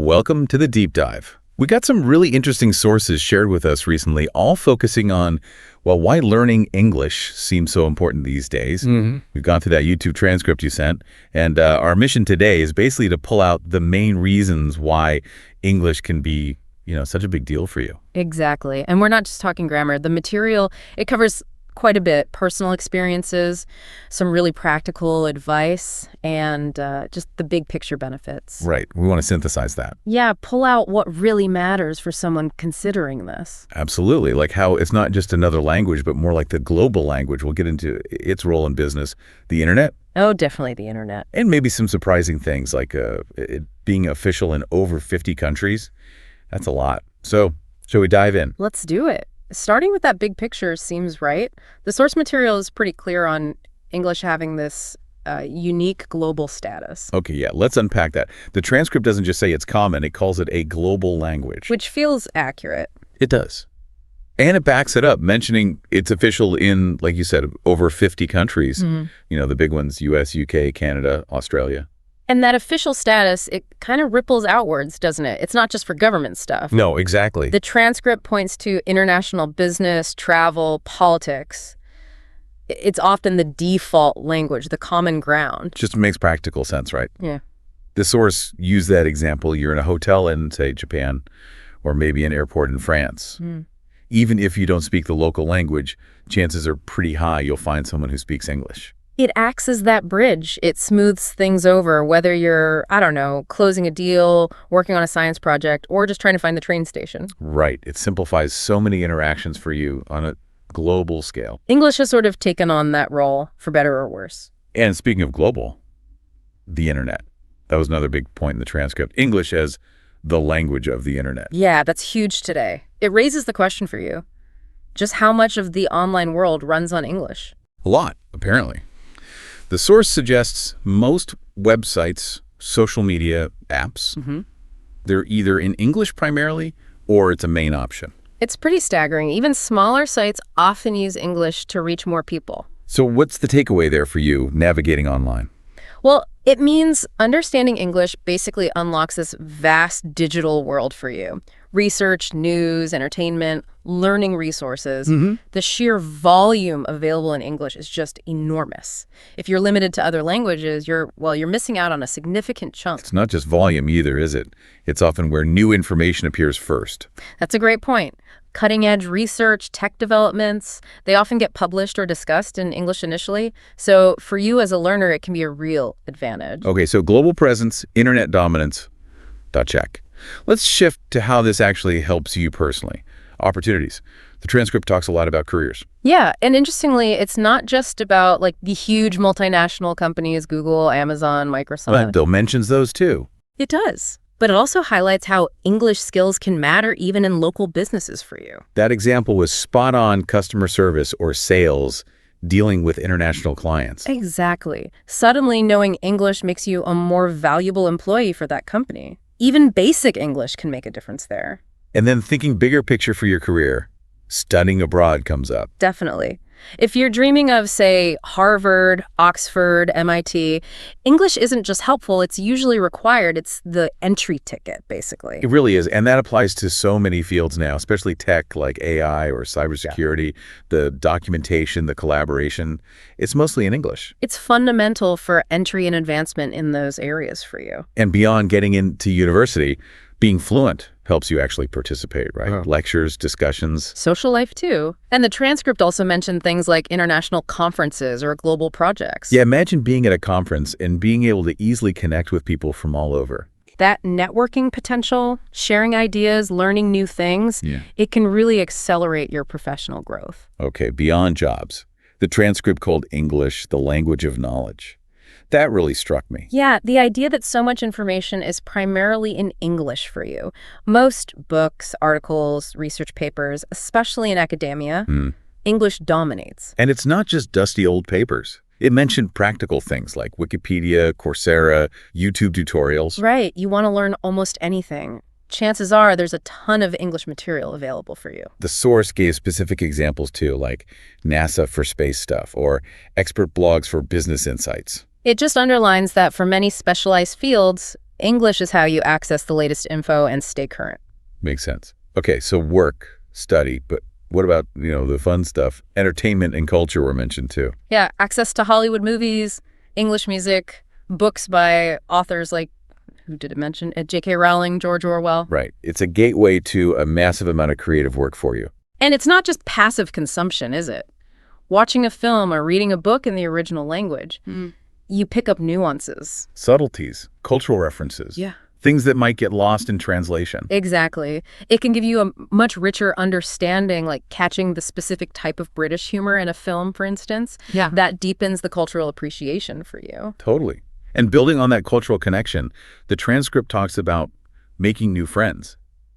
Welcome to the Deep Dive. We got some really interesting sources shared with us recently, all focusing on, well, why learning English seems so important these days. We've gone through that YouTube transcript you sent, and our mission today is basically to pull out the main reasons why English can be, such a big deal for you. Exactly. And we're not just talking grammar. The material, it covers quite a bit. Personal experiences, some really practical advice, and just the big picture benefits. Right. We want to synthesize that. Yeah, pull out what really matters for someone considering this. Absolutely. Like how it's not just another language, but more like the global language. We'll get into its role in business, the internet. Oh, definitely the internet. And maybe some surprising things like it being official in over 50 countries. That's a lot. So, shall we dive in? Let's do it. Starting with that big picture seems right. The source material is pretty clear on English having this unique global status. Okay, yeah, let's unpack that. The transcript doesn't just say it's common, it calls it a global language. Which feels accurate. It does. And it backs it up, mentioning it's official in, like you said, over 50 countries. The big ones, US, UK, Canada, Australia. And that official status, it kind of ripples outwards, doesn't it? It's not just for government stuff. No, exactly. The transcript points to international business, travel, politics. It's often the default language, the common ground. Just makes practical sense, right? Yeah. The source used that example. You're in a hotel in, say, Japan, or maybe an airport in France. Even if you don't speak the local language, chances are pretty high you'll find someone who speaks English. It acts as that bridge. It smooths things over, whether you're, closing a deal, working on a science project, or just trying to find the train station. Right. It simplifies so many interactions for you on a global scale. English has sort of taken on that role, for better or worse. And speaking of global, the internet. That was another big point in the transcript. English as the language of the internet. Yeah, that's huge today. It raises the question for you. Just how much of the online world runs on English? A lot, apparently. The source suggests most websites, social media apps, they're either in English primarily or it's a main option. It's pretty staggering. Even smaller sites often use English to reach more people. So what's the takeaway there for you navigating online? Well, it means understanding English basically unlocks this vast digital world for you. Research, news, entertainment, learning resources. The sheer volume available in English is just enormous. If you're limited to other languages, you're missing out on a significant chunk. It's not just volume either, is it? It's often where new information appears first. That's a great point. Cutting-edge research, tech developments, they often get published or discussed in English initially. So for you as a learner, it can be a real advantage. Okay, so global presence, internet dominance, check. Let's shift to how this actually helps you personally. Opportunities. The transcript talks a lot about careers. Yeah, and interestingly, it's not just about the huge multinational companies, Google, Amazon, Microsoft. But Bill mentions those too. It does. But it also highlights how English skills can matter even in local businesses for you. That example was spot on customer service or sales dealing with international clients. Exactly. Suddenly, knowing English makes you a more valuable employee for that company. Even basic English can make a difference there. And then thinking bigger picture for your career, studying abroad comes up. Definitely. If you're dreaming of, say, Harvard, Oxford, MIT, English isn't just helpful, it's usually required. It's the entry ticket, basically. It really is. And that applies to so many fields now, especially tech like AI or cybersecurity, the documentation, the collaboration. It's mostly in English. It's fundamental for entry and advancement in those areas for you. And beyond getting into university, being fluent helps you actually participate, right? Lectures, discussions. Social life, too. And the transcript also mentioned things like international conferences or global projects. Yeah, imagine being at a conference and being able to easily connect with people from all over. That networking potential, sharing ideas, learning new things, it can really accelerate your professional growth. Okay, beyond jobs. The transcript called English the language of knowledge. That really struck me. Yeah, the idea that so much information is primarily in English for you. Most books, articles, research papers, especially in academia, English dominates. And it's not just dusty old papers. It mentioned practical things like Wikipedia, Coursera, YouTube tutorials. Right, you want to learn almost anything. Chances are there's a ton of English material available for you. The source gave specific examples too, like NASA for space stuff or expert blogs for business insights. It just underlines that for many specialized fields, English is how you access the latest info and stay current. Makes sense. Okay, so work, study, but what about, the fun stuff? Entertainment and culture were mentioned too. Yeah, access to Hollywood movies, English music, books by authors like, who did it mention? J.K. Rowling, George Orwell. Right. It's a gateway to a massive amount of creative work for you. And it's not just passive consumption, is it? Watching a film or reading a book in the original language, you pick up nuances. Subtleties, cultural references. Yeah. Things that might get lost in translation. Exactly. It can give you a much richer understanding, like catching the specific type of British humor in a film, for instance. Yeah. That deepens the cultural appreciation for you. Totally. And building on that cultural connection, the transcript talks about making new friends.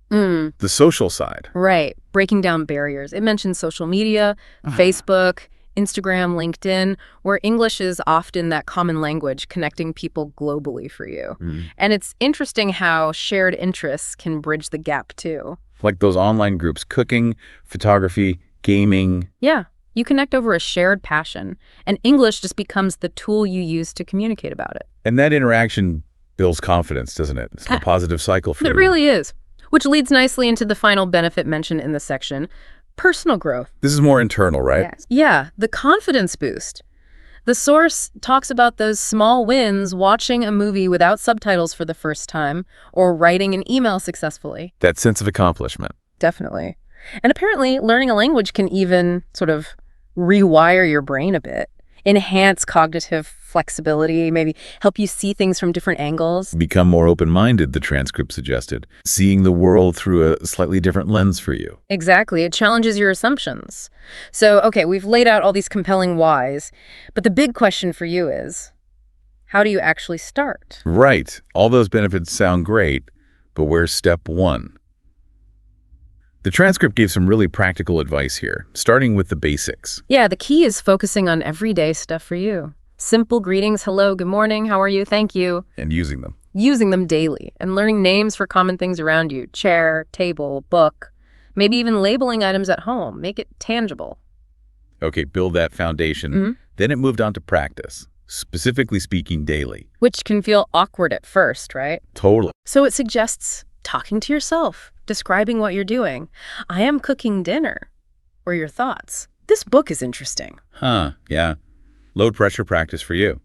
The social side. Right. Breaking down barriers. It mentions social media, Facebook, Instagram, LinkedIn, where English is often that common language connecting people globally for you. And it's interesting how shared interests can bridge the gap too. Like those online groups, cooking, photography, gaming. Yeah. You connect over a shared passion, and English just becomes the tool you use to communicate about it. And that interaction builds confidence, doesn't it? It's a positive cycle for you. It really is. Which leads nicely into the final benefit mentioned in this section, personal growth. This is more internal, right? Yes. Yeah, the confidence boost. The source talks about those small wins, watching a movie without subtitles for the first time, or writing an email successfully. That sense of accomplishment. Definitely. And apparently, learning a language can even sort of rewire your brain a bit, enhance cognitive flexibility, maybe help you see things from different angles. Become more open-minded, the transcript suggested. Seeing the world through a slightly different lens for you. Exactly. It challenges your assumptions. So, okay, we've laid out all these compelling whys, but the big question for you is, how do you actually start? Right. All those benefits sound great, but where's step one? The transcript gave some really practical advice here, starting with the basics. Yeah, the key is focusing on everyday stuff for you. Simple greetings, hello, good morning, how are you, thank you. And using them. Using them daily and learning names for common things around you, chair, table, book, maybe even labeling items at home. Make it tangible. Okay, build that foundation. Then it moved on to practice, specifically speaking daily. Which can feel awkward at first, right? Totally. So it suggests talking to yourself, describing what you're doing. I am cooking dinner. Or your thoughts. This book is interesting. Yeah. Low pressure practice for you.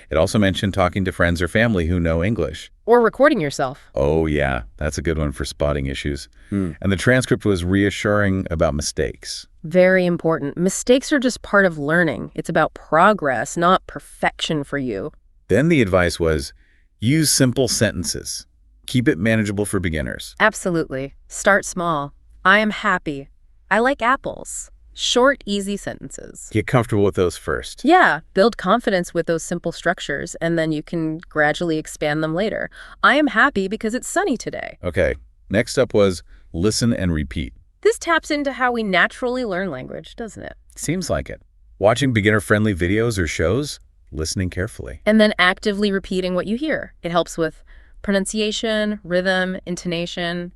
It also mentioned talking to friends or family who know English. Or recording yourself. Oh, yeah. That's a good one for spotting issues. And the transcript was reassuring about mistakes. Very important. Mistakes are just part of learning. It's about progress, not perfection for you. Then the advice was, use simple sentences. Keep it manageable for beginners. Absolutely. Start small. I am happy. I like apples. Short, easy sentences. Get comfortable with those first. Yeah, build confidence with those simple structures, and then you can gradually expand them later. I am happy because it's sunny today. Okay. Next up was listen and repeat. This taps into how we naturally learn language, doesn't it? Seems like it. Watching beginner-friendly videos or shows, listening carefully. And then actively repeating what you hear. It helps with pronunciation, rhythm, intonation,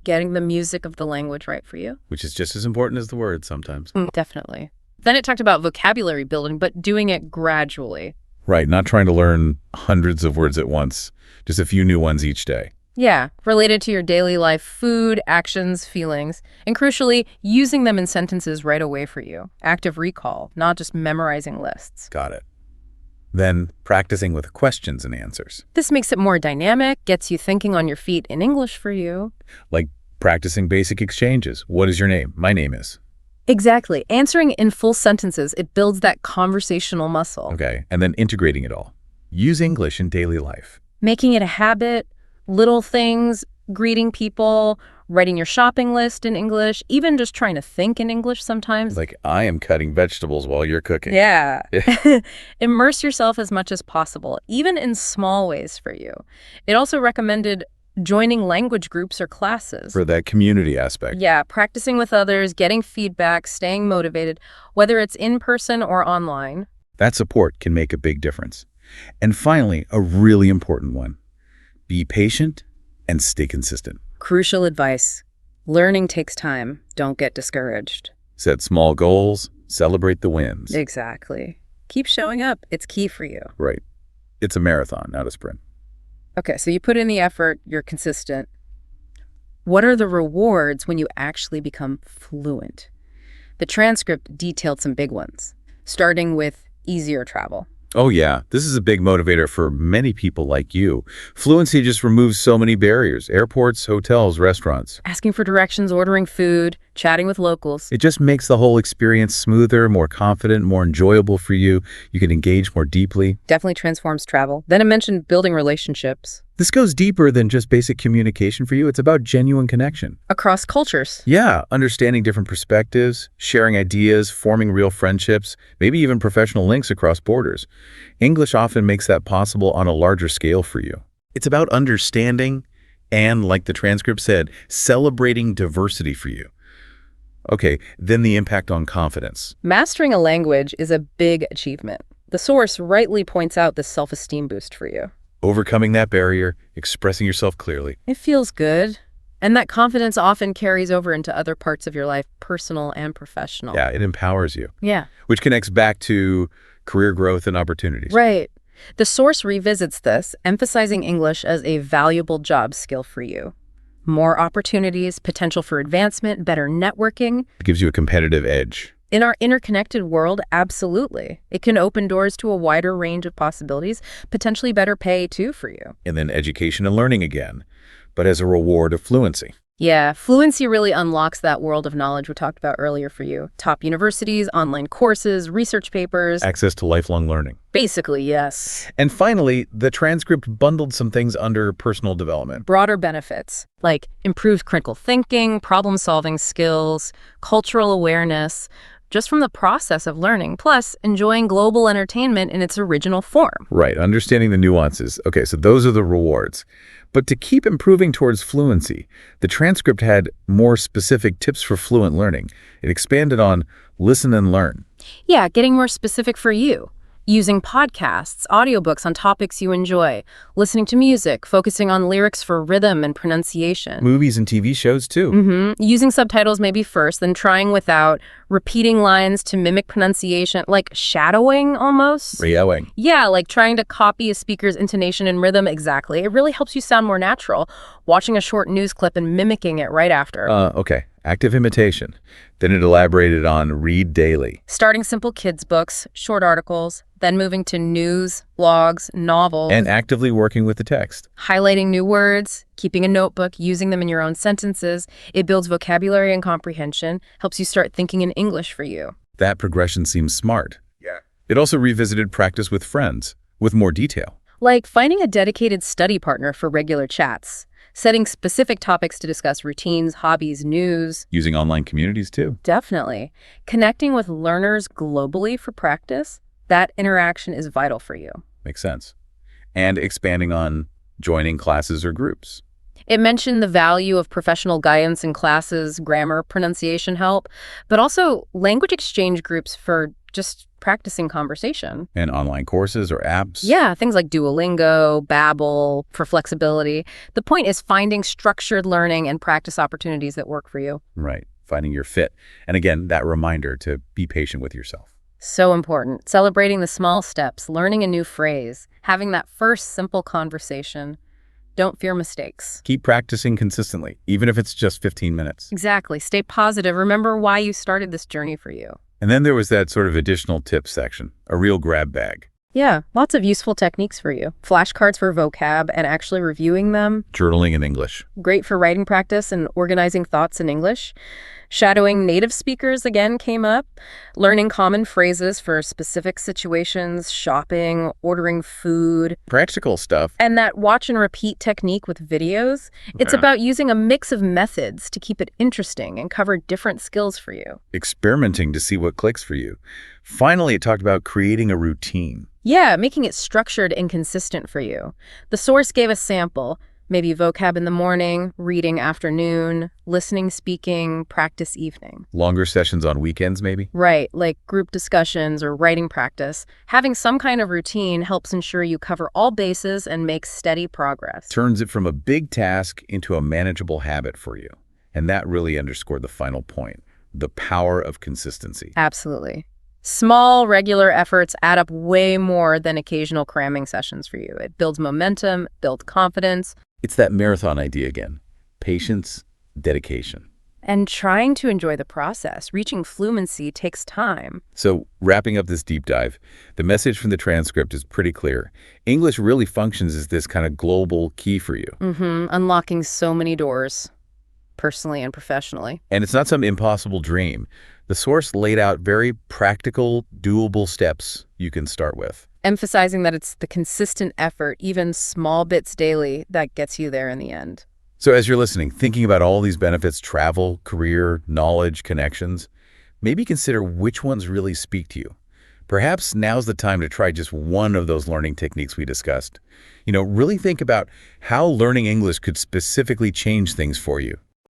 getting the music of the language right for you. Which is just as important as the words sometimes. Definitely. Then it talked about vocabulary building, but doing it gradually. Right, not trying to learn hundreds of words at once, just a few new ones each day. Yeah, related to your daily life, food, actions, feelings, and crucially, using them in sentences right away for you. Active recall, not just memorizing lists. Got it. Then practicing with questions and answers. This makes it more dynamic, gets you thinking on your feet in English for you. Like practicing basic exchanges. What is your name? My name is. Exactly. Answering in full sentences, it builds that conversational muscle. Okay, and then integrating it all. Use English in daily life. Making it a habit, little things, greeting people, writing your shopping list in English, even just trying to think in English sometimes. Like, I am cutting vegetables while you're cooking. Yeah. Immerse yourself as much as possible, even in small ways for you. It also recommended joining language groups or classes. For that community aspect. Yeah, practicing with others, getting feedback, staying motivated, whether it's in person or online. That support can make a big difference. And finally, a really important one. Be patient and stay consistent. Crucial advice. Learning takes time. Don't get discouraged. Set small goals, celebrate the wins. Exactly. Keep showing up. It's key for you. Right. It's a marathon, not a sprint. Okay, so you put in the effort, you're consistent. What are the rewards when you actually become fluent? The transcript detailed some big ones, starting with easier travel. Oh yeah, this is a big motivator for many people like you. Fluency just removes so many barriers: airports, hotels, restaurants. Asking for directions, ordering food, chatting with locals. It just makes the whole experience smoother, more confident, more enjoyable for you. You can engage more deeply. Definitely transforms travel. Then it mentioned building relationships. This goes deeper than just basic communication for you. It's about genuine connection. Across cultures. Yeah, understanding different perspectives, sharing ideas, forming real friendships, maybe even professional links across borders. English often makes that possible on a larger scale for you. It's about understanding and, like the transcript said, celebrating diversity for you. Okay, then the impact on confidence. Mastering a language is a big achievement. The source rightly points out this self-esteem boost for you. Overcoming that barrier, expressing yourself clearly. It feels good. And that confidence often carries over into other parts of your life, personal and professional. Yeah, it empowers you. Yeah. Which connects back to career growth and opportunities. Right. The source revisits this, emphasizing English as a valuable job skill for you. More opportunities, potential for advancement, better networking. It gives you a competitive edge. In our interconnected world, absolutely. It can open doors to a wider range of possibilities, potentially better pay, too, for you. And then education and learning again, but as a reward of fluency. Yeah, fluency really unlocks that world of knowledge we talked about earlier for you. Top universities, online courses, research papers. Access to lifelong learning. Basically, yes. And finally, the transcript bundled some things under personal development. Broader benefits, like improved critical thinking, problem-solving skills, cultural awareness, just from the process of learning, plus enjoying global entertainment in its original form. Right, understanding the nuances. Okay, so those are the rewards. But to keep improving towards fluency, the transcript had more specific tips for fluent learning. It expanded on listen and learn. Yeah, getting more specific for you. Using podcasts, audiobooks on topics you enjoy, listening to music, focusing on lyrics for rhythm and pronunciation. Movies and TV shows, too. Using subtitles maybe first, then trying without, repeating lines to mimic pronunciation, like shadowing almost. Rioing. Yeah, like trying to copy a speaker's intonation and rhythm exactly. It really helps you sound more natural, watching a short news clip and mimicking it right after. Okay. Active imitation. Then it elaborated on read daily. Starting simple kids' books, short articles, then moving to news, blogs, novels. And actively working with the text. Highlighting new words, keeping a notebook, using them in your own sentences. It builds vocabulary and comprehension, helps you start thinking in English for you. That progression seems smart. Yeah. It also revisited practice with friends, with more detail. Like finding a dedicated study partner for regular chats. Setting specific topics to discuss routines, hobbies, news. Using online communities, too. Definitely. Connecting with learners globally for practice, that interaction is vital for you. Makes sense. And expanding on joining classes or groups. It mentioned the value of professional guidance in classes, grammar, pronunciation help, but also language exchange groups for just practicing conversation. And online courses or apps. Yeah, things like Duolingo, Babbel, for flexibility. The point is finding structured learning and practice opportunities that work for you. Right, finding your fit. And again, that reminder to be patient with yourself. So important. Celebrating the small steps, learning a new phrase, having that first simple conversation. Don't fear mistakes. Keep practicing consistently, even if it's just 15 minutes. Exactly. Stay positive. Remember why you started this journey for you. And then there was that sort of additional tips section, a real grab bag. Yeah, lots of useful techniques for you. Flashcards for vocab and actually reviewing them. Journaling in English. Great for writing practice and organizing thoughts in English. Shadowing native speakers again came up. Learning common phrases for specific situations, shopping, ordering food. Practical stuff. And that watch and repeat technique with videos. It's about using a mix of methods to keep it interesting and cover different skills for you. Experimenting to see what clicks for you. Finally, it talked about creating a routine. Yeah, making it structured and consistent for you. The source gave a sample. Maybe vocab in the morning, reading afternoon, listening, speaking, practice evening. Longer sessions on weekends, maybe? Right, like group discussions or writing practice. Having some kind of routine helps ensure you cover all bases and make steady progress. Turns it from a big task into a manageable habit for you. And that really underscored the final point, the power of consistency. Absolutely. Small, regular efforts add up way more than occasional cramming sessions for you. It builds momentum, builds confidence, It's that marathon idea again. Patience, dedication. and trying to enjoy the process. Reaching fluency takes time. So, wrapping up this deep dive, the message from the transcript is pretty clear. English really functions as this kind of global key for you. Unlocking so many doors, personally and professionally. And it's not some impossible dream. The source laid out very practical, doable steps you can start with. Emphasizing that it's the consistent effort, even small bits daily, that gets you there in the end. So as you're listening, thinking about all these benefits, travel, career, knowledge, connections, maybe consider which ones really speak to you. Perhaps now's the time to try just one of those learning techniques we discussed. Really think about how learning English could specifically change things for you.